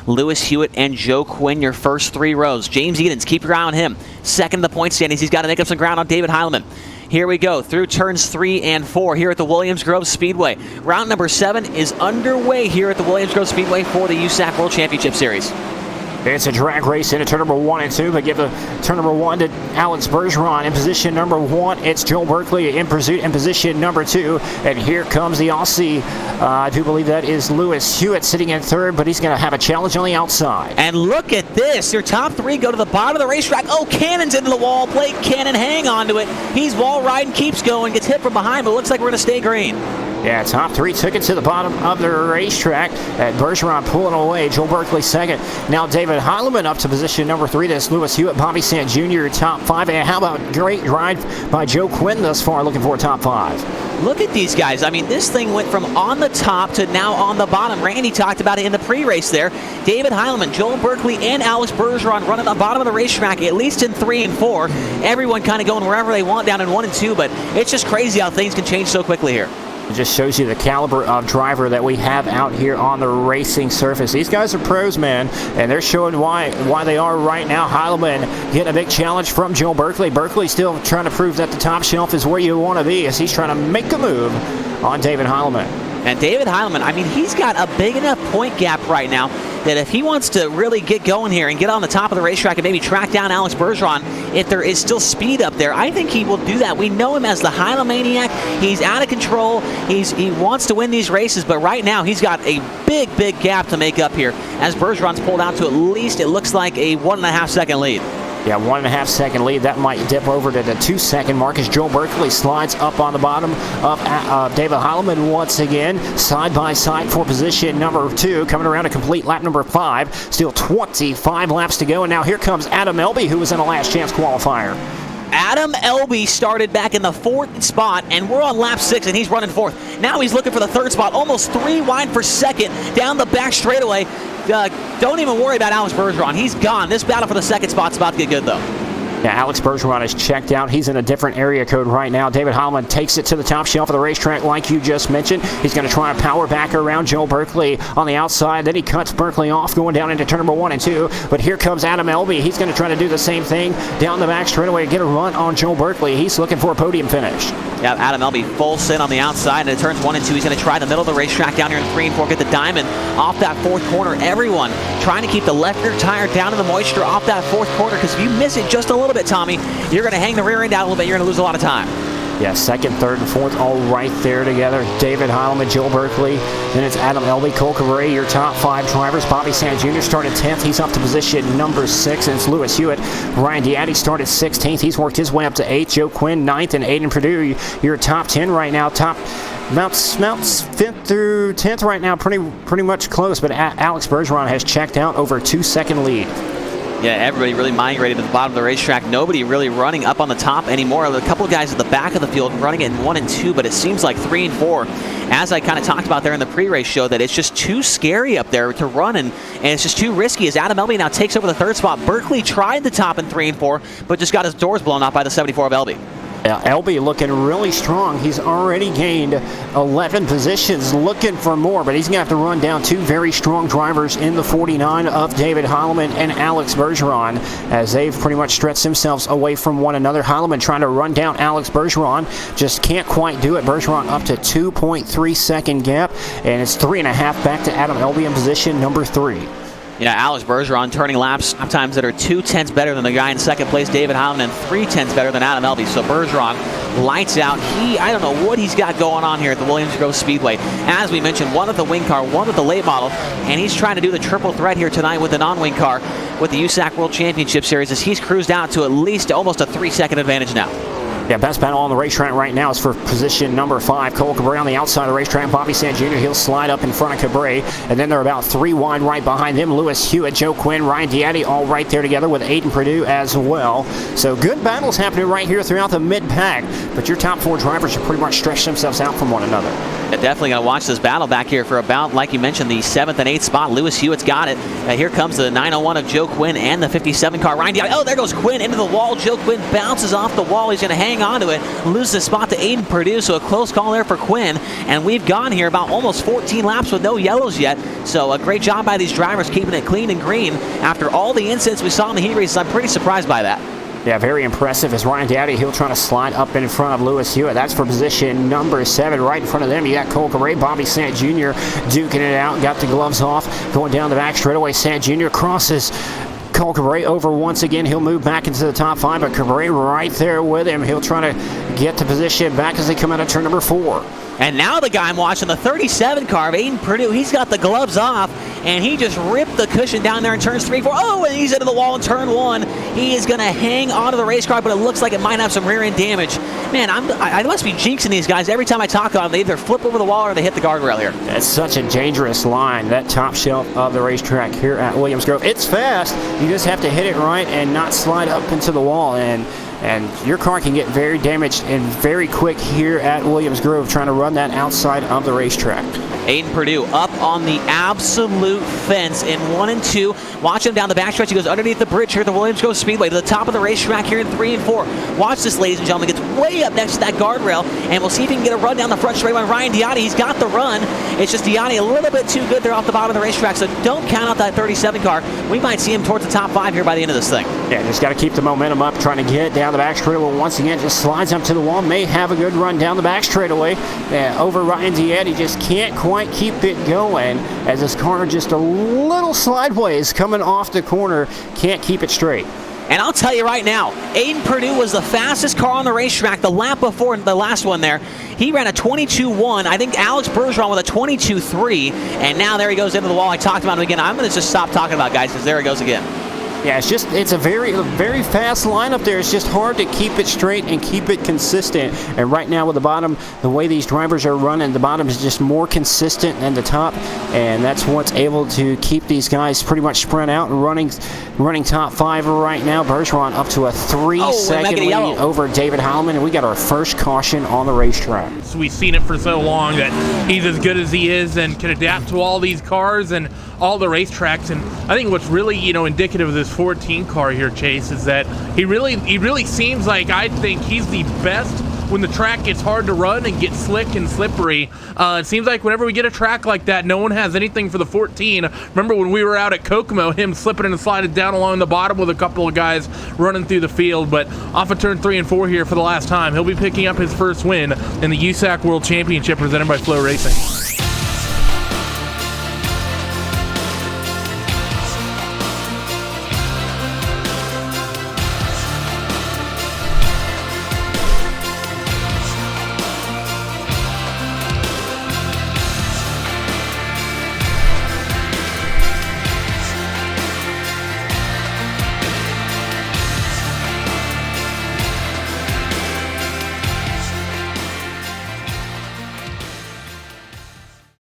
Lewis Hewitt and Joe Quinn, your first 3 rows. James Edens, keep your eye on him. Second in the point standings. He's got to make up some ground on David Heilemann. Here we go through turns 3 and 4 here at the Williams Grove Speedway. Round number 7 is underway here at the Williams Grove Speedway for the USAC World Championship Series. It's a drag race into turn number 1 and 2, but give the turn number 1 to Alex Bergeron in position number 1. It's Joel Berkeley in position number 2. And here comes the Aussie. I do believe that is Lewis Hewitt sitting in 3rd, but he's going to have a challenge on the outside. And look at this. Your top 3 go to the bottom of the racetrack. Oh, Cannon's into the wall. Blake Cannon hang on to it. He's wall riding, keeps going, gets hit from behind, but looks like we're going to stay green. Yeah, top 3 took it to the bottom of the racetrack. Bergeron pulling away. Joel Berkeley second. Now David Heilemann up to position number 3. That's Lewis Hewitt, Bobby Sant Jr. top 5. And how about great ride by Joe Quinn thus far, looking for a top 5. Look at these guys. I mean, this thing went from on the top to now on the bottom. Randy talked about it in the pre-race there. David Heilemann, Joel Berkeley, and Alex Bergeron running the bottom of the racetrack, at least in 3 and 4. Everyone kind of going wherever they want down in 1 and 2, but it's just crazy how things can change so quickly here. It just shows you the caliber of driver that we have out here on the racing surface. These guys are pros, man, and they're showing why they are right now. Heilemann getting a big challenge from Joel Berkeley. Berkeley still trying to prove that the top shelf is where you want to be as he's trying to make a move on David Heilemann. And David Heilemann, I mean, he's got a big enough point gap right now that if he wants to really get going here and get on the top of the racetrack and maybe track down Alex Bergeron, if there is still speed up there, I think he will do that. We know him as the Heilemaniac. He's out of control. He wants to win these races, but right now he's got a big gap to make up here as Bergeron's pulled out to at least, it looks like, a 1.5 second lead. Yeah, 1.5 second lead. That might dip over to the 2 second mark as Joel Berkeley slides up on the bottom of David Heilemann once again. Side by side for position number 2. Coming around to complete lap number 5. Still 25 laps to go. And now here comes Adam Elby, who was in a last chance qualifier. Adam Elby started back in the 4th spot, and we're on lap 6, and he's running 4th. Now he's looking for the 3rd spot, almost 3 wide for 2nd, down the back straightaway. Don't even worry about Alex Bergeron. He's gone. This battle for the 2nd spot's about to get good, though. Yeah, Alex Bergeron is checked out. He's in a different area code right now. David Heilemann takes it to the top shelf of the racetrack like you just mentioned. He's going to try and power back around Joel Berkeley on the outside. Then he cuts Berkeley off going down into turn number 1 and 2. But here comes Adam Elby. He's going to try to do the same thing down the back straightaway to get a run on Joel Berkeley. He's looking for a podium finish. Yeah, Adam Elby full send on the outside, and it turns 1 and 2. He's going to try the middle of the racetrack down here in 3 and 4, get the diamond off that 4th corner. Everyone trying to keep the left rear tire down in the moisture off that 4th corner, because if you miss it just a little bit, Tommy, you're going to hang the rear end out a little bit. You're going to lose a lot of time. Yeah, 2nd, 3rd, and 4th all right there together. David Heilemann, Joel Berkeley. Then it's Adam Elby, Cole Cabrera, your top 5 drivers. Bobby Sant Jr. started 10th. He's up to position number 6. And it's Lewis Hewitt. Ryan Diatti started 16th. He's worked his way up to 8th. Joe Quinn, 9th. And Aiden Perdue, your top 10 right now. Mounts 5th through 10th right now. Pretty much close. But Alex Bergeron has checked out over a 2 second lead. Yeah, everybody really migrated to the bottom of the racetrack. Nobody really running up on the top anymore. A couple of guys at the back of the field running it in 1 and 2, but it seems like 3 and 4, as I kind of talked about there in the pre-race show, that it's just too scary up there to run, and it's just too risky as Adam Elby now takes over the 3rd spot. Berkeley tried the top in 3 and 4, but just got his doors blown off by the 74 of Elby. Elby looking really strong. He's already gained 11 positions, looking for more, but he's going to have to run down 2 very strong drivers in the 49 of David Heilemann and Alex Bergeron, as they've pretty much stretched themselves away from one another. Heilemann trying to run down Alex Bergeron, just can't quite do it. Bergeron up to 2.3 second gap, and it's 3.5 back to Adam Elby in position number 3. You know, Alex Bergeron turning laps sometimes that are 2/10 better than the guy in 2nd place, David Heilemann, and 3/10 better than Adam Elby. So Bergeron lights out. I don't know what he's got going on here at the Williams Grove Speedway. As we mentioned, one with the wing car, one with the late model, and he's trying to do the triple threat here tonight with the non-wing car with the USAC World Championship Series, as he's cruised out to at least almost a 3-second advantage now. Yeah, best battle on the racetrack right now is for position number 5. Cole Cabrera on the outside of the racetrack. Bobby Sant Jr. He'll slide up in front of Cabrera. And then they're about 3 wide right behind them. Lewis Hewitt, Joe Quinn, Ryan Diatti all right there together with Aiden Perdue as well. So good battles happening right here throughout the mid-pack. But your top 4 drivers have pretty much stretched themselves out from one another. Definitely going to watch this battle back here for about, like you mentioned, the 7th and 8th spot. Lewis Hewitt's got it. Here comes the 901 of Joe Quinn and the 57 car. Ryan Diaty. Oh, there goes Quinn into the wall. Joe Quinn bounces off the wall. He's going to hang on to it. Loses the spot to Aiden Purdue, so a close call there for Quinn. And we've gone here about almost 14 laps with no yellows yet. So a great job by these drivers keeping it clean and green. After all the incidents we saw in the heat races, I'm pretty surprised by that. Yeah, very impressive as Ryan Dowdy, he'll try to slide up in front of Lewis Hewitt. That's for position number 7. Right in front of them, you got Cole Caray, Bobby Sant Jr. duking it out, got the gloves off, going down the back straightaway. Sant Jr. crosses Cole Caray over once again. He'll move back into the top 5, but Caray right there with him. He'll try to get the position back as they come out of turn number 4. And now the guy I'm watching, the 37 car of Aiden Purdue, he's got the gloves off, and he just ripped the cushion down there in turns 3, 4. Oh, and he's into the wall in turn 1. He is going to hang onto the race car, but it looks like it might have some rear end damage. Man, I must be jinxing these guys. Every time I talk on them, they either flip over the wall or they hit the guardrail here. That's such a dangerous line, that top shelf of the racetrack here at Williams Grove. It's fast. You just have to hit it right and not slide up into the wall. And your car can get very damaged and very quick here at Williams Grove trying to run that outside of the racetrack. Aiden Purdue up on the absolute fence in 1 and 2. Watch him down the backstretch. He goes underneath the bridge here at the Williams Grove Speedway to the top of the racetrack here in 3 and 4. Watch this, ladies and gentlemen. Gets way up next to that guardrail, and we'll see if he can get a run down the front straightaway. Ryan Diaty, he's got the run. It's just Diaty a little bit too good there off the bottom of the racetrack, so don't count out that 37 car. We might see him towards the top 5 here by the end of this thing. Yeah, just got to keep the momentum up, trying to get down the back straightaway. Once again, just slides up to the wall. May have a good run down the back straightaway. Over Ryan Diaty, just can't quite keep it going as his car just a little sideways coming off the corner. Can't keep it straight. And I'll tell you right now, Aiden Purdue was the fastest car on the racetrack the lap before the last one there. He ran a 22.1. I think Alex Bergeron with a 22.3. And now there he goes into the wall. I talked about him again. I'm going to just stop talking about guys because there he goes again. Yeah, it's a very fast lineup there. It's just hard to keep it straight and keep it consistent. And right now with the bottom, the way these drivers are running, the bottom is just more consistent than the top. And that's what's able to keep these guys pretty much spread out and running top 5 right now. Bergeron up to a 3-second lead over David Heilman. And we got our first caution on the racetrack. So we've seen it for so long that he's as good as he is and can adapt to all these cars and all the racetracks. And I think what's really, indicative of this 14 car here, Chase, is that he really seems like, I think he's the best when the track gets hard to run and gets slick and slippery. It seems like whenever we get a track like that, no one has anything for the 14. Remember when we were out at Kokomo, him slipping and sliding down along the bottom with a couple of guys running through the field. But off of turn 3 and 4 here for the last time, he'll be picking up his first win in the USAC World Championship presented by FloRacing.